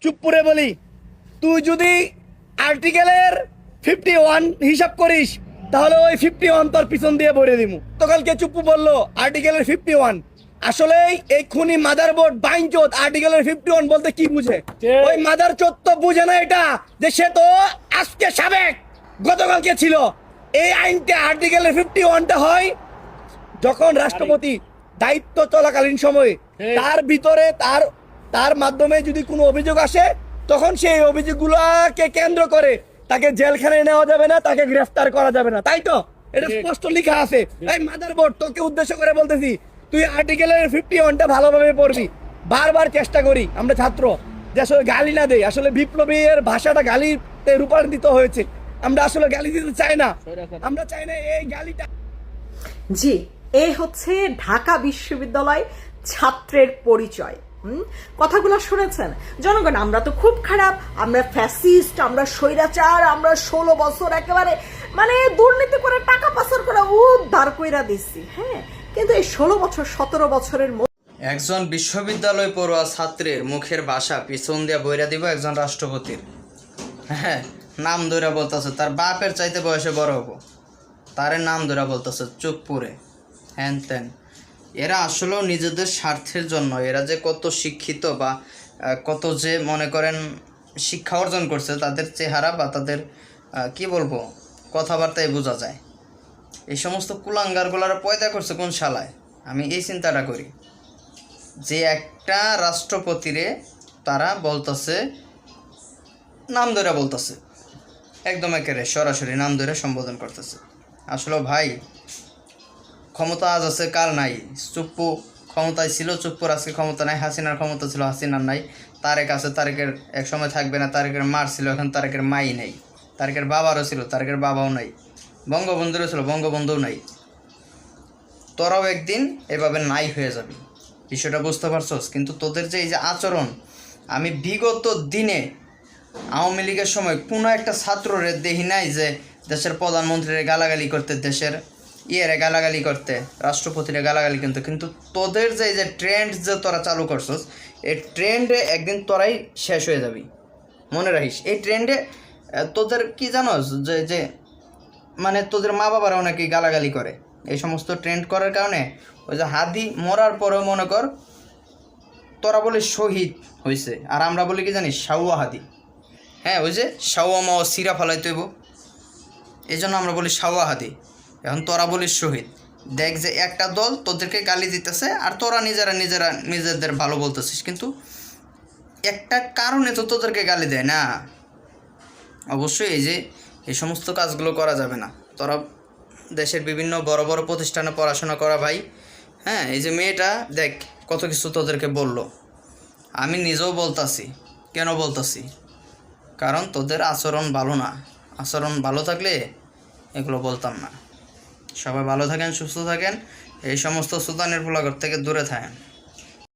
চুপ করে বলি, তুই যদি আর্টিকেলের 51 হিসাব করিস তাহলে ওই 51 তোর পিছন দিয়ে ভরে দিমু। তো কালকে চুপ্পু বললো আর্টিকেলের 51, আসলেই এই খুনি মাদারবোর্ড বাইনচোদ আর্টিকেলের 51 বলতে কি বুঝে? ওই মাদার চোদ তো বুঝে না এটা, যে সে তো আজকে সাবেক, গতকালকে ছিল। এই আইনটা আর্টিকেলের 51টা হয় যখন রাষ্ট্রপতি দায়িত্ব চলাকালীন সময়ে তার ভিতরে তার মাধ্যমে যদি কোনো অভিযোগ আসে, তখন সেই অভিযোগগুলোকে কেন্দ্র করে তাকে জেলখানায় নেওয়া যাবে না, তাকে গ্রেফতার করা যাবে না, তাই তো? এটা স্পষ্ট লেখা আছে। এই মাদারবোর্ড, তোকে উদ্দেশ্য করে বলতেছি, তুই আর্টিকেলের 51টা ভালোভাবে পড়বি। বারবার চেষ্টা করি আমরা ছাত্র যে আসলে গালি না দেই, আসলে বিপ্লবীর ভাষাটা গালিতে রূপান্তরিত হয়েছে। আমরা আসলে গালি দিতে চাই না, আমরা চাই না এই গালিটা। জি, এই হচ্ছে ঢাকা বিশ্ববিদ্যালয় ছাত্রের পরিচয়। কথাগুলো শুনেছেন জনগণ? আমরা তো খুব খারাপ, আমরা ফ্যাসিস্ট, আমরা স্বৈরাচার, আমরা 16 বছর একেবারে মানে দুর্নীতি করে টাকা পাচার করে উদ্ধার কইরা দিচ্ছি। হ্যাঁ, কিন্তু এই 16 বছর 17 বছরের একজন বিশ্ববিদ্যালয় পড়ুয়া ছাত্রের মুখের ভাষা পিছন দিয়া বইরা দিব একজন রাষ্ট্রপতির। হ্যাঁ, নাম ধরে বলতেছে তার বাপের চাইতে বয়সে বড় হবো, তারে নাম ধরে বলতেছে চুপপুরে হ্যান ত্যান। এরা আসলেও নিজেদের স্বার্থের জন্য, এরা যে কত শিক্ষিত বা কত যে মনে করেন শিক্ষা অর্জন করছে, তাদের চেহারা বা তাদের কি বলবো কথাবার্তায় বোঝা যায়। এই সমস্ত কুলাঙ্গারগুলারা পয়দা করছে কোন শালায়, আমি এই চিন্তাটা করি যে একটা রাষ্ট্রপতিরে তারা বলতেছে নাম ধরে বলতেছে, একদম একেবারে সরাসরি নাম ধরে সম্বোধন করতেছে। আসলে ভাই, ক্ষমতা আজ আছে কাল নাই। চুপ্পু ক্ষমতায় ছিল, চুপ্পুর আজকে ক্ষমতা নাই। হাসিনার ক্ষমতা ছিল, হাসিনার নাই। তারেক আছে, তারেকের এক সময় থাকবে না। তারেকের মার ছিল, এখন তারেকের মাই নেই। তারেকের বাবারও ছিল, তারেকের বাবাও নাই। বঙ্গবন্ধুরও ছিল, বঙ্গবন্ধুও নাই। তোরাও একদিন এভাবে নাই হয়ে যাবি, বিষয়টা বুঝতে পারছস? কিন্তু তোদের যে এই যে আচরণ, আমি বিগত দিনে আওয়ামী লীগের সময় কোনো একটা ছাত্ররে দেখি নাই যে দেশের প্রধানমন্ত্রীরে গালাগালি করতে, দেশের ইয়েরে গালাগালি করতে, রাষ্ট্রপতিরে গালাগালি করতে। কিন্তু তোদের যে এই যে ট্রেন্ড যে তোরা চালু করছস, এই ট্রেন্ডে একদিন তোরাই শেষ হয়ে যাবি, মনে রাখিস। এই ট্রেন্ডে তোদের কি জানোস যে যে মানে তোদের মা বাবারা অনেকেই গালাগালি করে এই সমস্ত ট্রেন্ড করার কারণে। ওই যে হাদি মরার পরেও মনে কর তোরা বলে শহীদ হয়েছে, আর আমরা বলি কি জানিস শাউয়া হাদি। হ্যাঁ, ওই যে শাউয়া মাওয়া সিরা ফালাইতে হইব, এই জন্য আমরা বলি শাউয়া হাদি। এখন তোরা বলিস শহীদ। দেখ যে একটা দল তোদেরকে গালি দিতেছে আর তোরা নিজেদের ভালো বলতেছিস, কিন্তু একটা কারণে তো তোদেরকে গালি দেয় না। অবশ্যই এই যে এই সমস্ত কাজগুলো করা যাবে না। তোরা দেশের বিভিন্ন বড় বড় প্রতিষ্ঠানে পড়াশোনা করা ভাই। হ্যাঁ, এই যে মেয়েটা দেখ কত কিছু তোদেরকে বলল, আমি নিজেও বলতাছি। কেন বলতাছি? কারণ তোদের আচরণ ভালো না। আচরণ ভালো থাকলে এগুলো বলতাম না। সবাই ভালো থাকেন, সুস্থ থাকেন, এই সমস্ত সুতানের পোলাঘর থেকে দূরে থাকেন।